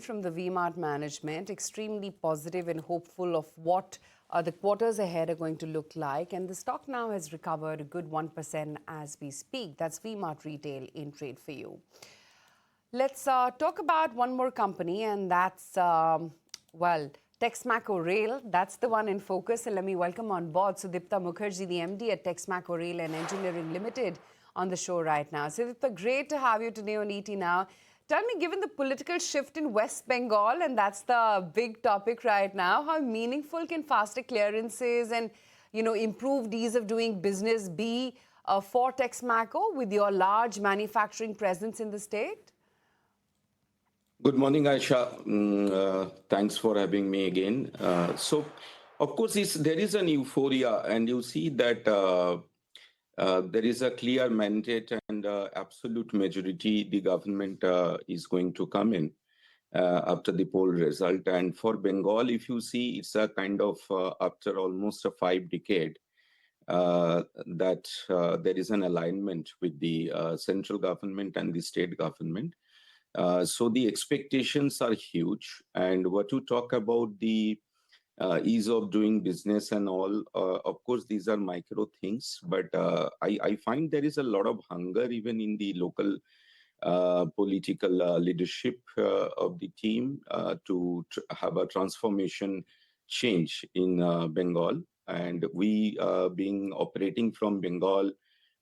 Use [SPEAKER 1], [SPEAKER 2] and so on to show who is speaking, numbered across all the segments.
[SPEAKER 1] from the VMart management, extremely positive and hopeful of what the quarters ahead are going to look like. And the stock now has recovered a good 1% as we speak. That's VMart Retail in trade for you. Let's talk about one more company, and that's, Texmaco Rail. That's the one in focus. And let me welcome on board Sudipta Mukherjee, the MD at Texmaco Rail and Engineering Limited, on the show right now. Sudipta, great to have you today on ET Now. Tell me, given the political shift in West Bengal, and that's the big topic right now, how meaningful can faster clearances and, improved ease of doing business be for Texmaco with your large manufacturing presence in the state?
[SPEAKER 2] Good morning, Aisha. Thanks for having me again. Of course, there is an euphoria, and you see that there is a clear mandate and absolute majority the government is going to come in after the poll result. And for Bengal, if you see, it's a kind of after almost a 5 decade that there is an alignment with the central government and the state government. So the expectations are huge. And what you talk about the ease of doing business and all, of course, these are micro things. But I find there is a lot of hunger even in the local political leadership of the team to have a transformation change in Bengal. And we being operating from Bengal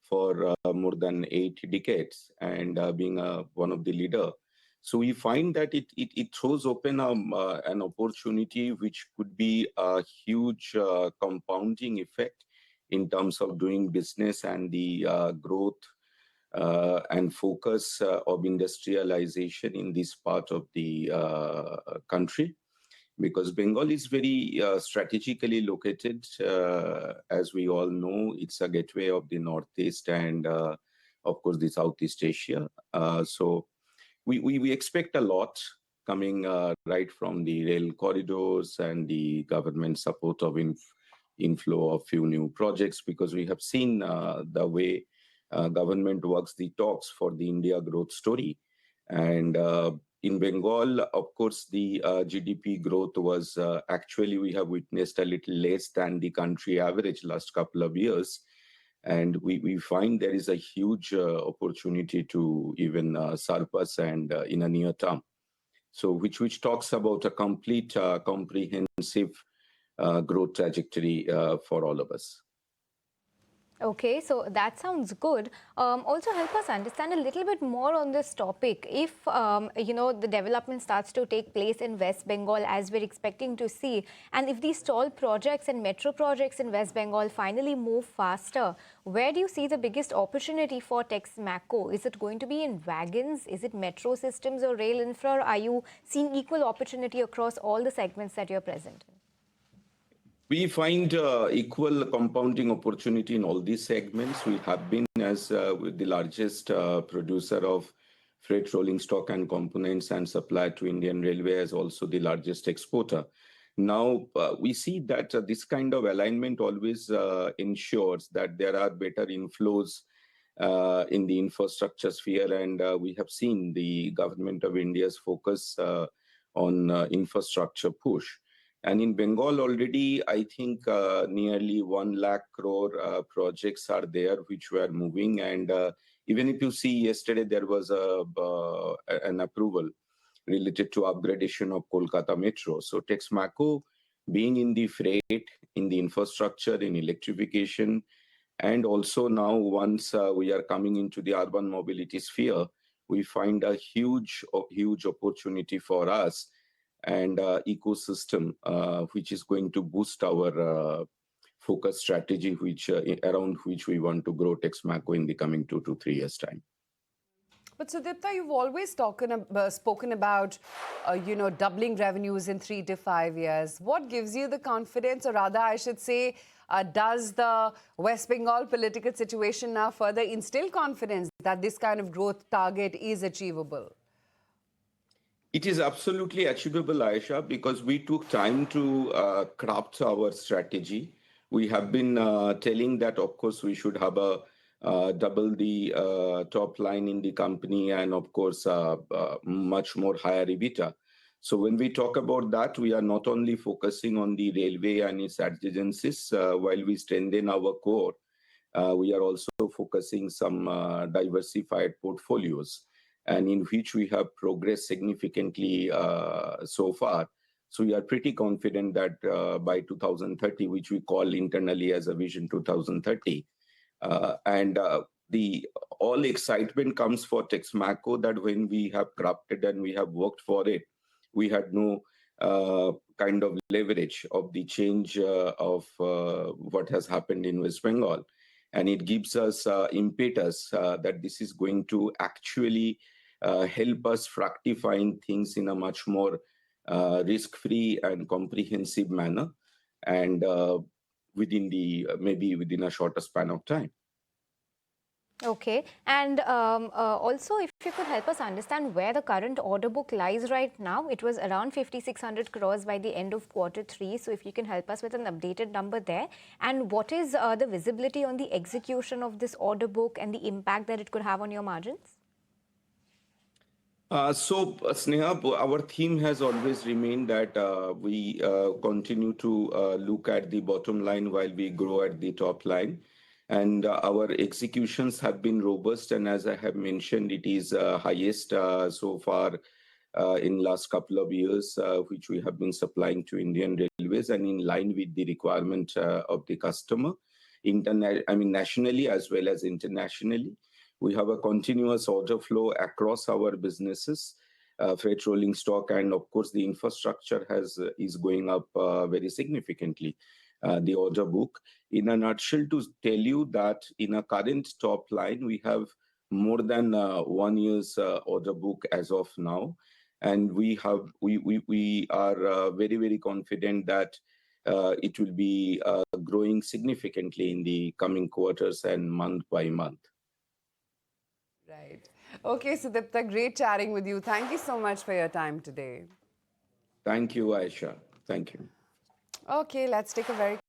[SPEAKER 2] for more than 8 decades and being one of the leader. So we find that it throws open an opportunity which could be a huge compounding effect in terms of doing business and the growth and focus of industrialization in this part of the country. Because Bengal is very strategically located, as we all know, it's a gateway of the Northeast and, of course, the Southeast Asia. So we expect a lot coming right from the rail corridors and the government support of inflow of few new projects, because we have seen the way government works the talks for the India growth story. And in Bengal, of course, the GDP growth was actually we have witnessed a little less than the country average last couple of years. And we find there is a huge opportunity to even surpass and in a near term. So which talks about a complete comprehensive growth trajectory for all of us.
[SPEAKER 3] Okay, so that sounds good. Also help us understand a little bit more on this topic. If, the development starts to take place in West Bengal as we're expecting to see, and if these toll projects and metro projects in West Bengal finally move faster, where do you see the biggest opportunity for Texmaco? Is it going to be in wagons? Is it metro systems or rail infra? Or are you seeing equal opportunity across all the segments that you're present in?
[SPEAKER 2] We find equal compounding opportunity in all these segments. We have been as the largest producer of freight rolling stock and components and supply to Indian Railway, as also the largest exporter. Now, we see that this kind of alignment always ensures that there are better inflows in the infrastructure sphere. And we have seen the government of India's focus on infrastructure push. And in Bengal already, I think nearly 1 lakh crore projects are there which were moving. And even if you see yesterday, there was an approval related to upgradation of Kolkata Metro. So Texmaco being in the freight, in the infrastructure, in electrification, and also now once we are coming into the urban mobility sphere, we find a huge opportunity for us and ecosystem, which is going to boost our focus strategy, around which we want to grow Texmaco in the coming 2 to 3 years' time.
[SPEAKER 1] But Sudipta, you've always spoken about, doubling revenues in 3 to 5 years. What gives you the confidence, or rather, I should say, does the West Bengal political situation now further instill confidence that this kind of growth target is achievable?
[SPEAKER 2] It is absolutely achievable, Aisha, because we took time to craft our strategy. We have been telling that, of course, we should have double the top line in the company and, of course, much more higher EBITDA. So when we talk about that, we are not only focusing on the railway and its adjacencies while we strengthen our core, we are also focusing some diversified portfolios, and in which we have progressed significantly so far. So we are pretty confident that by 2030, which we call internally as a Vision 2030, and the all excitement comes for Texmaco that when we have crafted and we have worked for it, we had no kind of leverage of the change of what has happened in West Bengal. And it gives us impetus that this is going to actually help us fructifying things in a much more risk-free and comprehensive manner, and within the maybe within a shorter span of time.
[SPEAKER 3] Okay. And also, if you could help us understand where the current order book lies right now. It was around 5,600 crores by the end of quarter 3. So if you can help us with an updated number there. And what is the visibility on the execution of this order book and the impact that it could have on your margins?
[SPEAKER 2] Sneha, our theme has always remained that we continue to look at the bottom line while we grow at the top line. And our executions have been robust. And as I have mentioned, it is highest so far in last couple of years, which we have been supplying to Indian Railways, and in line with the requirement of the customer, nationally as well as internationally. We have a continuous order flow across our businesses, freight rolling stock, and of course the infrastructure is going up very significantly. The order book, in a nutshell, to tell you that in a current top line, we have more than 1 year's order book as of now, and we are very, very confident that it will be growing significantly in the coming quarters and month by month.
[SPEAKER 1] Right. Okay, Sudipta, great chatting with you. Thank you so much for your time today.
[SPEAKER 2] Thank you, Aisha. Thank you.
[SPEAKER 1] Okay, let's take a very